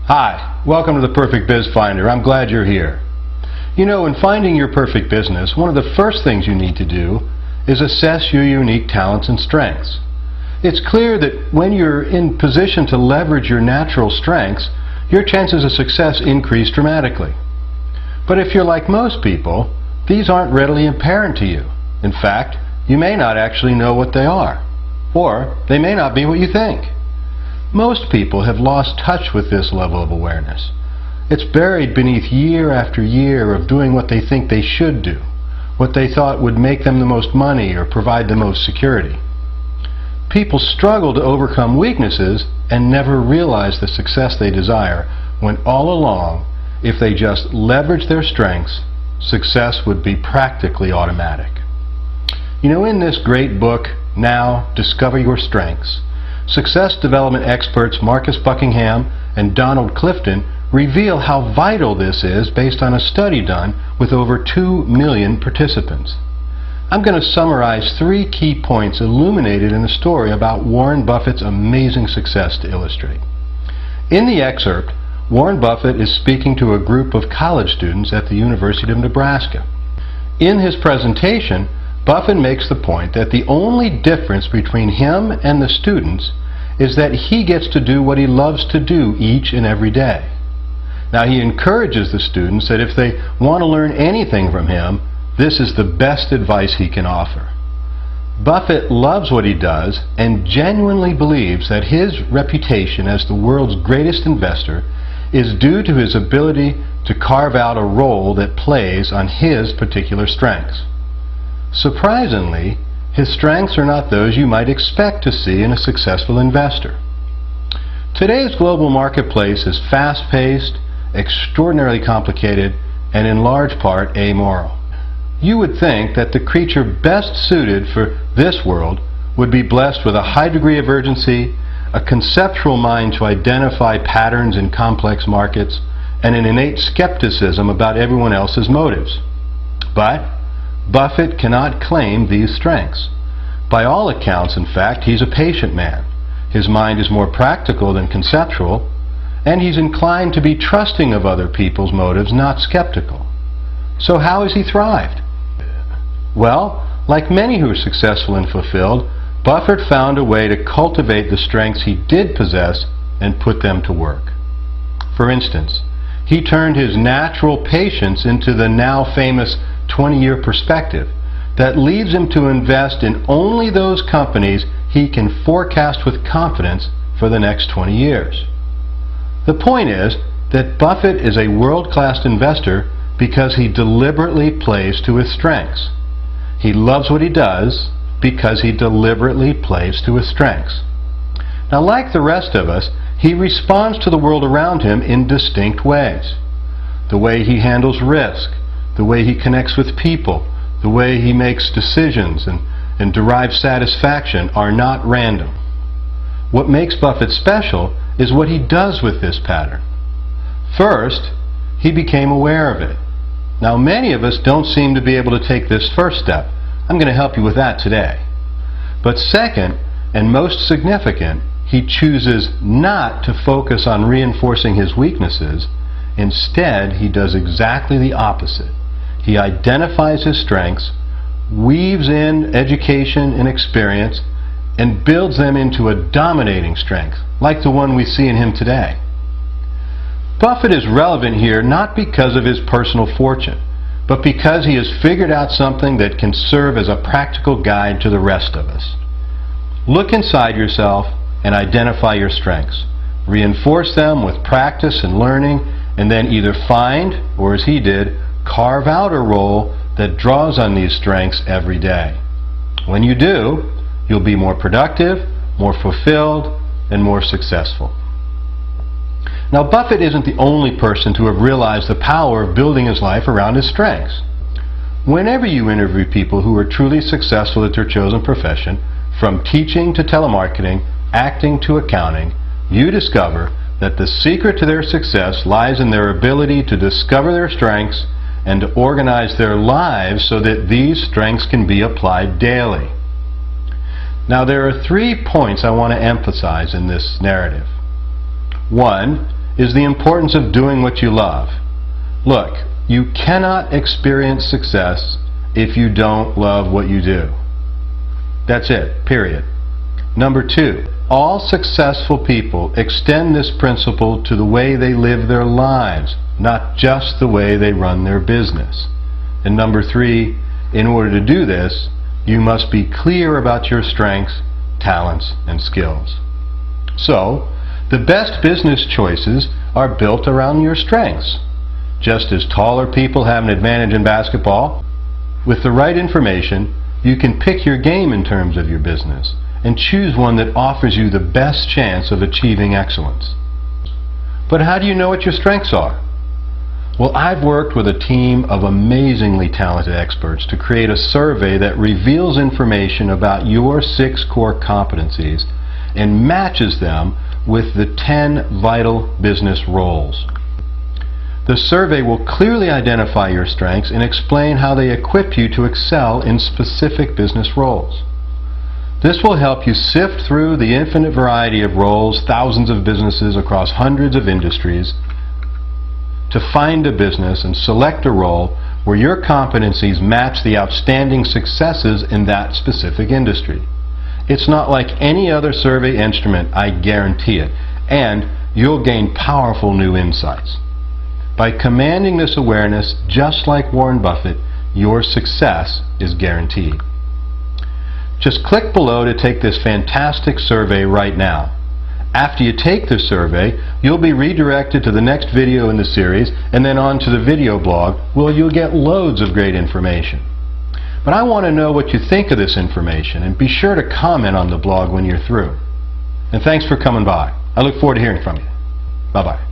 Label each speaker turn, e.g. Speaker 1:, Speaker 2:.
Speaker 1: Hi, welcome to the Perfect Biz Finder. I'm glad you're here. You know, in finding your perfect business, one of the first things you need to do is assess your unique talents and strengths. It's clear that when you're in position to leverage your natural strengths, your chances of success increase dramatically. But if you're like most people, these aren't readily apparent to you. In fact, you may not actually know what they are, or they may not be what you think. Most people have lost touch with this level of awareness. It's buried beneath year after year of doing what they think they should do, what they thought would make them the most money or provide the most security. People struggle to overcome weaknesses and never realize the success they desire, when all along, if they just leverage their strengths, success would be practically automatic. You know, in this great book, Now, Discover Your Strengths, success development experts Marcus Buckingham and Donald Clifton reveal how vital this is based on a study done with over 2 million participants. I'm going to summarize 3 key points illuminated in the story about Warren Buffett's amazing success to illustrate. In the excerpt, Warren Buffett is speaking to a group of college students at the University of Nebraska. In his presentation, Buffett makes the point that the only difference between him and the students is that he gets to do what he loves to do each and every day. Now, he encourages the students that if they want to learn anything from him, this is the best advice he can offer. Buffett loves what he does and genuinely believes that his reputation as the world's greatest investor is due to his ability to carve out a role that plays on his particular strengths. Surprisingly, his strengths are not those you might expect to see in a successful investor. Today's global marketplace is fast-paced, extraordinarily complicated, and in large part amoral. You would think that the creature best suited for this world would be blessed with a high degree of urgency, a conceptual mind to identify patterns in complex markets, and an innate skepticism about everyone else's motives. But Buffett cannot claim these strengths. By all accounts, in fact, he's a patient man. His mind is more practical than conceptual, and he's inclined to be trusting of other people's motives, not skeptical. So how has he thrived? Well, like many who are successful and fulfilled, Buffett found a way to cultivate the strengths he did possess and put them to work. For instance, he turned his natural patience into the now famous 20-year perspective that leads him to invest in only those companies he can forecast with confidence for the next 20 years. The point is that Buffett is a world-class investor because he deliberately plays to his strengths. He loves what he does because he deliberately plays to his strengths. Now, like the rest of us, he responds to the world around him in distinct ways. The way he handles risk, the way he connects with people, the way he makes decisions and derives satisfaction are not random. What makes Buffett special is what he does with this pattern. First, he became aware of it. Now, many of us don't seem to be able to take this first step. I'm going to help you with that today. But second, and most significant, he chooses not to focus on reinforcing his weaknesses. Instead, he does exactly the opposite. He identifies his strengths, weaves in education and experience, and builds them into a dominating strength, like the one we see in him today. Buffett is relevant here not because of his personal fortune, but because he has figured out something that can serve as a practical guide to the rest of us. Look inside yourself and identify your strengths. Reinforce them with practice and learning, and then either find, or as he did, carve out a role that draws on these strengths every day. When you do, you'll be more productive, more fulfilled, and more successful. Now, Buffett isn't the only person to have realized the power of building his life around his strengths. Whenever you interview people who are truly successful at their chosen profession, from teaching to telemarketing, acting to accounting, you discover that the secret to their success lies in their ability to discover their strengths and to organize their lives so that these strengths can be applied daily. Now, there are 3 points I want to emphasize in this narrative. 1 is the importance of doing what you love. Look, you cannot experience success if you don't love what you do. That's it, period. Number 2, all successful people extend this principle to the way they live their lives, not just the way they run their business. And number 3, in order to do this, you must be clear about your strengths, talents, and skills. So, the best business choices are built around your strengths. Just as taller people have an advantage in basketball, with the right information, you can pick your game in terms of your business and choose one that offers you the best chance of achieving excellence. But how do you know what your strengths are? Well, I've worked with a team of amazingly talented experts to create a survey that reveals information about your 6 core competencies and matches them with the 10 vital business roles. The survey will clearly identify your strengths and explain how they equip you to excel in specific business roles. This will help you sift through the infinite variety of roles, thousands of businesses across hundreds of industries, to find a business and select a role where your competencies match the outstanding successes in that specific industry. It's not like any other survey instrument, I guarantee it, and you'll gain powerful new insights. By commanding this awareness, just like Warren Buffett, your success is guaranteed. Just click below to take this fantastic survey right now. After you take the survey, you'll be redirected to the next video in the series and then on to the video blog where you'll get loads of great information. But I want to know what you think of this information, and be sure to comment on the blog when you're through. And thanks for coming by. I look forward to hearing from you. Bye-bye.